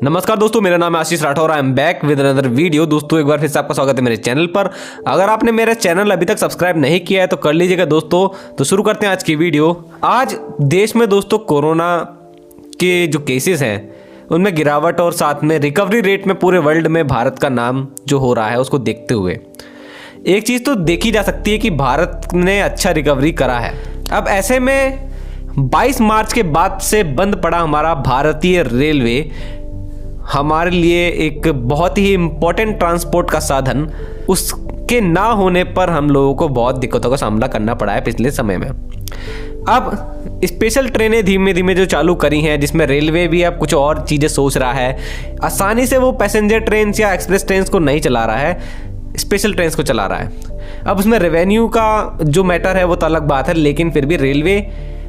नमस्कार दोस्तों, मेरा नाम है Ashish Rathore. I am back with another video. दोस्तों एक बार फिर से आपका स्वागत है मेरे चैनल पर। अगर आपने मेरा चैनल अभी तक सब्सक्राइब नहीं किया है तो कर लीजिएगा दोस्तों। तो शुरू करते हैं आज की वीडियो। आज देश में दोस्तों कोरोना के जो केसेस हैं उनमें गिरावट और साथ में रिकवरी रेट में पूरे वर्ल्ड में भारत का नाम जो हो रहा है उसको देखते हुए एक चीज़ तो देखी जा सकती है कि भारत ने अच्छा रिकवरी करा है। अब ऐसे में 22 मार्च के बाद से बंद पड़ा हमारा भारतीय रेलवे हमारे लिए एक बहुत ही इम्पोर्टेंट ट्रांसपोर्ट का साधन, उसके ना होने पर हम लोगों को बहुत दिक्कतों का सामना करना पड़ा है पिछले समय में। अब स्पेशल ट्रेनें धीमे धीमे जो चालू करी हैं, जिसमें रेलवे भी अब कुछ और चीज़ें सोच रहा है। आसानी से वो पैसेंजर ट्रेन या एक्सप्रेस ट्रेन को नहीं चला रहा है, स्पेशल ट्रेन को चला रहा है। अब उसमें रेवेन्यू का जो मैटर है वो तो अलग बात है, लेकिन फिर भी रेलवे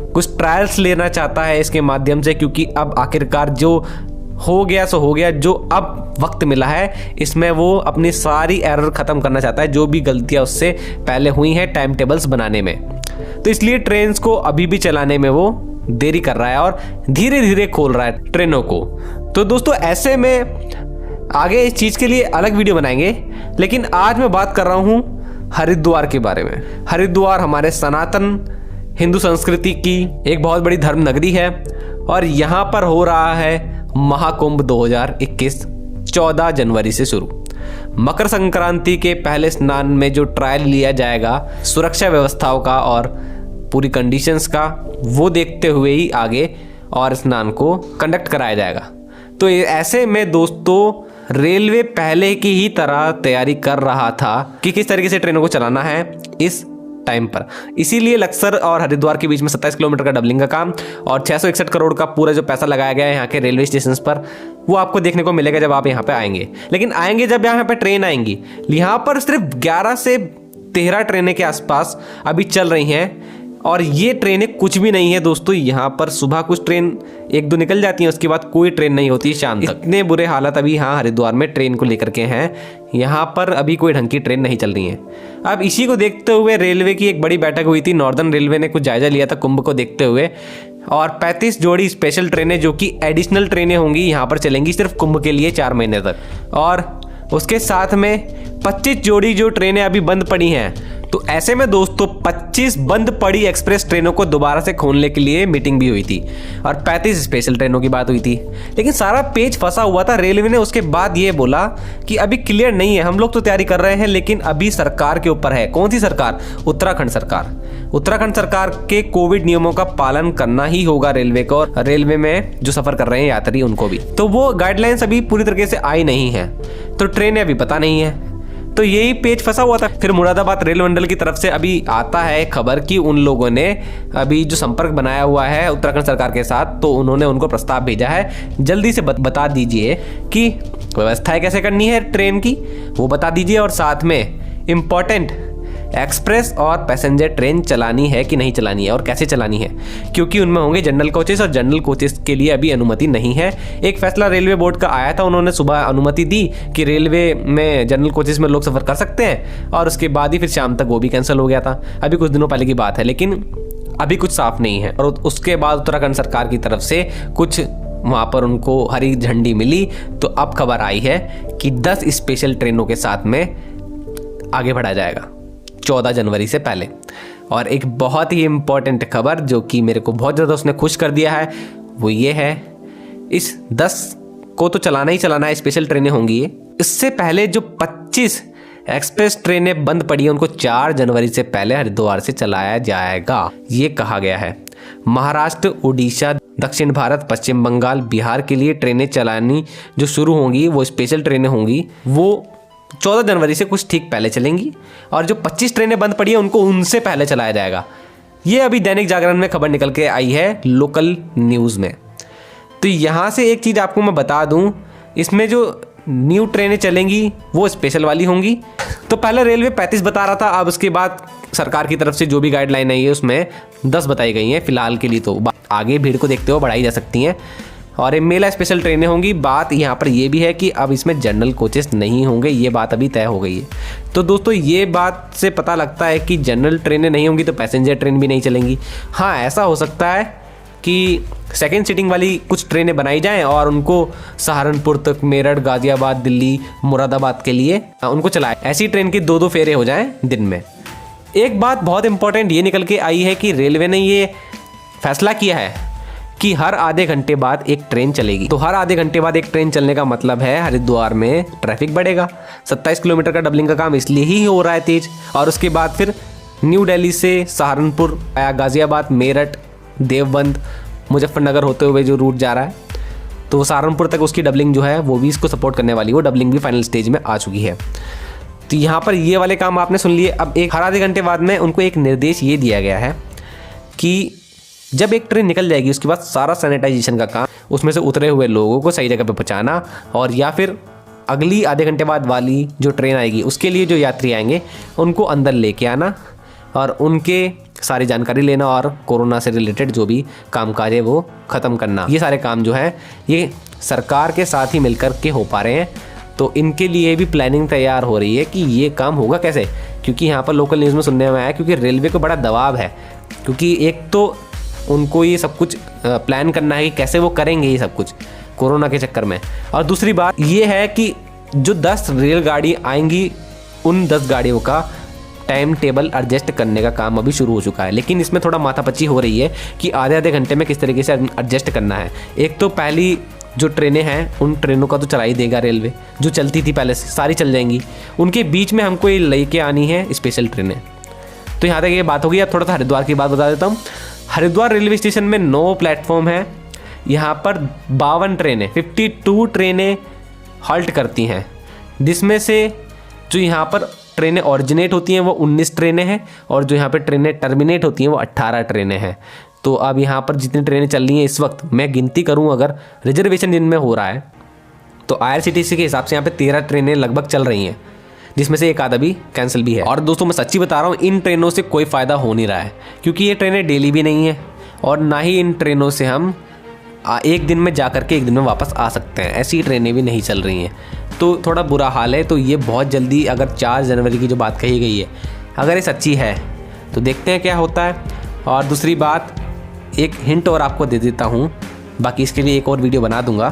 कुछ ट्रायल्स लेना चाहता है इसके माध्यम से, क्योंकि अब आखिरकार जो हो गया सो हो गया। जो अब वक्त मिला है इसमें वो अपनी सारी एरर ख़त्म करना चाहता है, जो भी गलतियां उससे पहले हुई हैं टाइम टेबल्स बनाने में। तो इसलिए ट्रेन्स को अभी भी चलाने में वो देरी कर रहा है और धीरे धीरे खोल रहा है ट्रेनों को। तो दोस्तों ऐसे में आगे इस चीज़ के लिए अलग वीडियो बनाएंगे, लेकिन आज मैं बात कर रहा हूँ हरिद्वार के बारे में। हरिद्वार हमारे सनातन हिंदू संस्कृति की एक बहुत बड़ी धर्म नगरी है और यहाँ पर हो रहा है महाकुंभ 2021 14 जनवरी से शुरू। मकर संक्रांति के पहले स्नान में जो ट्रायल लिया जाएगा सुरक्षा व्यवस्थाओं का और पूरी कंडीशंस का, वो देखते हुए ही आगे और स्नान को कंडक्ट कराया जाएगा। तो ऐसे में दोस्तों रेलवे पहले की ही तरह तैयारी कर रहा था कि किस तरीके से ट्रेनों को चलाना है इस टाइम पर। इसीलिए लक्सर और हरिद्वार के बीच में 27 किलोमीटर का डबलिंग का काम और 661 करोड़ का पूरा जो पैसा लगाया गया है यहाँ के रेलवे स्टेशन पर, वो आपको देखने को मिलेगा जब आप यहाँ पे आएंगे। लेकिन आएंगे जब यहाँ पे ट्रेन आएंगी। यहाँ पर सिर्फ 11 से 13 ट्रेनें के आसपास अभी चल रही हैं और ये ट्रेनें कुछ भी नहीं है दोस्तों। यहाँ पर सुबह कुछ ट्रेन 1-2 निकल जाती हैं, उसके बाद कोई ट्रेन नहीं होती शाम तक। इतने बुरे हालत अभी यहाँ हरिद्वार में ट्रेन को लेकर के हैं। यहाँ पर अभी कोई ढंग की ट्रेन नहीं चल रही है। अब इसी को देखते हुए रेलवे की एक बड़ी बैठक हुई थी। नॉर्दर्न रेलवे ने कुछ जायजा लिया था कुंभ को देखते हुए और 35 जोड़ी स्पेशल ट्रेनें जो कि एडिशनल ट्रेनें होंगी यहाँ पर चलेंगी सिर्फ कुंभ के लिए 4 महीने तक। और उसके साथ में 25 जोड़ी जो ट्रेनें अभी बंद पड़ी हैं। तो ऐसे में दोस्तों 25 बंद पड़ी एक्सप्रेस ट्रेनों को दोबारा से खोलने के लिए मीटिंग भी हुई थी और 35 स्पेशल ट्रेनों की बात हुई थी। लेकिन सारा पेच फंसा हुआ था। रेलवे ने उसके बाद ये बोला कि अभी क्लियर नहीं है, हम लोग तो तैयारी कर रहे हैं लेकिन अभी सरकार के ऊपर है। कौन सी सरकार? उत्तराखंड सरकार। उत्तराखंड सरकार के कोविड नियमों का पालन करना ही होगा रेलवे को और रेलवे में जो सफर कर रहे हैं यात्री उनको भी। तो वो गाइडलाइंस अभी पूरी तरीके से आई नहीं है, तो ट्रेनें अभी पता नहीं है। तो यही पेज फंसा हुआ था। फिर मुरादाबाद रेल मंडल की तरफ से अभी आता है खबर कि उन लोगों ने अभी जो संपर्क बनाया हुआ है उत्तराखंड सरकार के साथ, तो उन्होंने उनको प्रस्ताव भेजा है, जल्दी से बता दीजिए कि व्यवस्थाएं कैसे करनी है ट्रेन की, वो बता दीजिए। और साथ में इम्पोर्टेंट एक्सप्रेस और पैसेंजर ट्रेन चलानी है कि नहीं चलानी है और कैसे चलानी है, क्योंकि उनमें होंगे जनरल कोचेस और जनरल कोचेस के लिए अभी अनुमति नहीं है। एक फैसला रेलवे बोर्ड का आया था, उन्होंने सुबह अनुमति दी कि रेलवे में जनरल कोचेस में लोग सफ़र कर सकते हैं और उसके बाद ही फिर शाम तक वो भी कैंसिल हो गया था। अभी कुछ दिनों पहले की बात है, लेकिन अभी कुछ साफ नहीं है। और उसके बाद उत्तराखंड सरकार की तरफ से कुछ वहाँ पर उनको हरी झंडी मिली, तो अब खबर आई है कि 10 स्पेशल ट्रेनों के साथ में आगे बढ़ा जाएगा 14 जनवरी से पहले। और एक बहुत ही इम्पॉर्टेंट खबर जो कि मेरे को बहुत ज़्यादा उसने खुश कर दिया है वो ये है, इस 10 को तो चलाना ही चलाना है, स्पेशल ट्रेनें होंगी। इससे पहले जो 25 एक्सप्रेस ट्रेनें बंद पड़ी हैं उनको 4 जनवरी से पहले हरिद्वार से चलाया जाएगा, ये कहा गया है। महाराष्ट्र, उड़ीसा, दक्षिण भारत, पश्चिम बंगाल, बिहार के लिए ट्रेनें चलानी जो शुरू होंगी, वो स्पेशल ट्रेनें होंगी, वो 14 जनवरी से कुछ ठीक पहले चलेंगी। और जो 25 ट्रेनें बंद पड़ी हैं उनको उनसे पहले चलाया जाएगा। ये अभी दैनिक जागरण में खबर निकल के आई है लोकल न्यूज़ में। तो यहाँ से एक चीज़ आपको मैं बता दूँ, इसमें जो न्यू ट्रेनें चलेंगी वो स्पेशल वाली होंगी। तो पहले रेलवे 35 बता रहा था, अब उसके बाद सरकार की तरफ से जो भी गाइडलाइन आई है उसमें 10 बताई गई हैं फिलहाल के लिए। तो आगे भीड़ को देखते हुए बढ़ाई जा सकती हैं और ये मेला स्पेशल ट्रेनें होंगी। बात यहाँ पर ये भी है कि अब इसमें जनरल कोचेस नहीं होंगे, ये बात अभी तय हो गई है। तो दोस्तों ये बात से पता लगता है कि जनरल ट्रेनें नहीं होंगी तो पैसेंजर ट्रेन भी नहीं चलेंगी। हाँ, ऐसा हो सकता है कि सेकंड सीटिंग वाली कुछ ट्रेनें बनाई जाएं और उनको सहारनपुर तक, मेरठ, गाजियाबाद, दिल्ली, मुरादाबाद के लिए उनको चलाएं। ऐसी ट्रेन की 2-2 फेरे हो जाएं दिन में। एक बात बहुत इंपॉर्टेंट ये निकल के आई है कि रेलवे ने ये फैसला किया है कि हर आधे घंटे बाद एक ट्रेन चलेगी। तो हर आधे घंटे बाद एक ट्रेन चलने का मतलब है हरिद्वार में ट्रैफिक बढ़ेगा। 27 किलोमीटर का डबलिंग का काम इसलिए ही हो रहा है तेज। और उसके बाद फिर न्यू दिल्ली से सहारनपुर, गाजियाबाद, मेरठ, देवबंद, मुजफ्फरनगर होते हुए जो रूट जा रहा है, तो सहारनपुर तक उसकी डबलिंग जो है वो भी इसको सपोर्ट करने वाली है। वो डबलिंग भी फाइनल स्टेज में आ चुकी है। तो यहाँ पर ये वाले काम आपने सुन लिए। अब एक हर आधे घंटे बाद में उनको एक निर्देश ये दिया गया है कि जब एक ट्रेन निकल जाएगी उसके बाद सारा सैनिटाइजेशन का काम, उसमें से उतरे हुए लोगों को सही जगह पे पहुंचाना, और या फिर अगली आधे घंटे बाद वाली जो ट्रेन आएगी उसके लिए जो यात्री आएंगे उनको अंदर लेके आना और उनके सारी जानकारी लेना और कोरोना से रिलेटेड जो भी कामकाज है वो ख़त्म करना। ये सारे काम जो है ये सरकार के साथ ही मिलकर के हो पा रहे हैं। तो इनके लिए भी प्लानिंग तैयार हो रही है कि ये काम होगा कैसे, क्योंकि यहाँ पर लोकल न्यूज़ में सुनने में आया क्योंकि रेलवे को बड़ा दबाव है, क्योंकि एक तो उनको ये सब कुछ प्लान करना है कि कैसे वो करेंगे ये सब कुछ कोरोना के चक्कर में। और दूसरी बात ये है कि जो 10 रेलगाड़ी आएंगी उन 10 गाड़ियों का टाइम टेबल एडजस्ट करने का काम अभी शुरू हो चुका है। लेकिन इसमें थोड़ा माथापच्ची हो रही है कि आधे आधे घंटे में किस तरीके से एडजस्ट करना है। एक तो पहली जो ट्रेनें हैं उन ट्रेनों का तो चला ही देगा रेलवे, जो चलती थी पहले से सारी चल जाएंगी। उनके बीच में हमको ये लेके आनी है स्पेशल ट्रेनें। तो यहाँ तक ये बात होगी। अब थोड़ा सा हरिद्वार की बात बता देता हूँ। हरिद्वार रेलवे स्टेशन में 9 प्लेटफॉर्म है। यहाँ पर 52 ट्रेनें, 52 ट्रेनें हॉल्ट करती हैं, जिसमें से जो यहाँ पर ट्रेनें ऑरिजिनेट होती हैं वो 19 ट्रेनें हैं और जो यहाँ पर ट्रेनें टर्मिनेट होती हैं वो 18 ट्रेनें हैं। तो अब यहाँ पर जितनी ट्रेनें चल रही हैं इस वक्त, मैं गिनती करूँ अगर रिजर्वेशन जिनमें हो रहा है तो IRCTC के हिसाब से यहाँ पे 13 ट्रेनें लगभग चल रही हैं, जिसमें से एक आधा भी कैंसिल भी है। और दोस्तों मैं सच्ची बता रहा हूँ, इन ट्रेनों से कोई फ़ायदा हो नहीं रहा है, क्योंकि ये ट्रेनें डेली भी नहीं है और ना ही इन ट्रेनों से हम एक दिन में जा कर के एक दिन में वापस आ सकते हैं। ऐसी ट्रेनें भी नहीं चल रही हैं, तो थोड़ा बुरा हाल है। तो ये बहुत जल्दी, अगर 4 जनवरी की जो बात कही गई है अगर ये सच्ची है तो देखते हैं क्या होता है। और दूसरी बात, एक हिंट और आपको दे देता हूँ, बाकी इसके लिए एक और वीडियो बना दूंगा,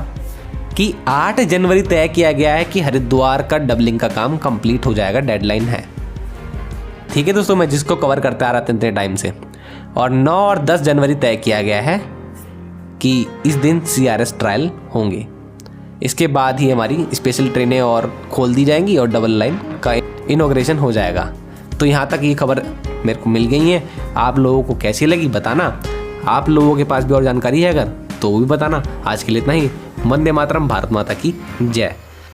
कि 8 जनवरी तय किया गया है कि हरिद्वार का डबलिंग का काम कंप्लीट हो जाएगा, डेडलाइन है। ठीक है दोस्तों, मैं जिसको कवर करता आ रहा था इतने टाइम से। और 9 और 10 जनवरी तय किया गया है कि इस दिन CRS ट्रायल होंगे। इसके बाद ही हमारी स्पेशल ट्रेनें और खोल दी जाएंगी और डबल लाइन का इनॉग्रेशन हो जाएगा। तो यहाँ तक ये खबर मेरे को मिल गई है। आप लोगों को कैसी लगी बताना। आप लोगों के पास भी और जानकारी है अगर तो वो भी बताना। आज के लिए इतना ही। वंदे मातरम, भारत माता की जय।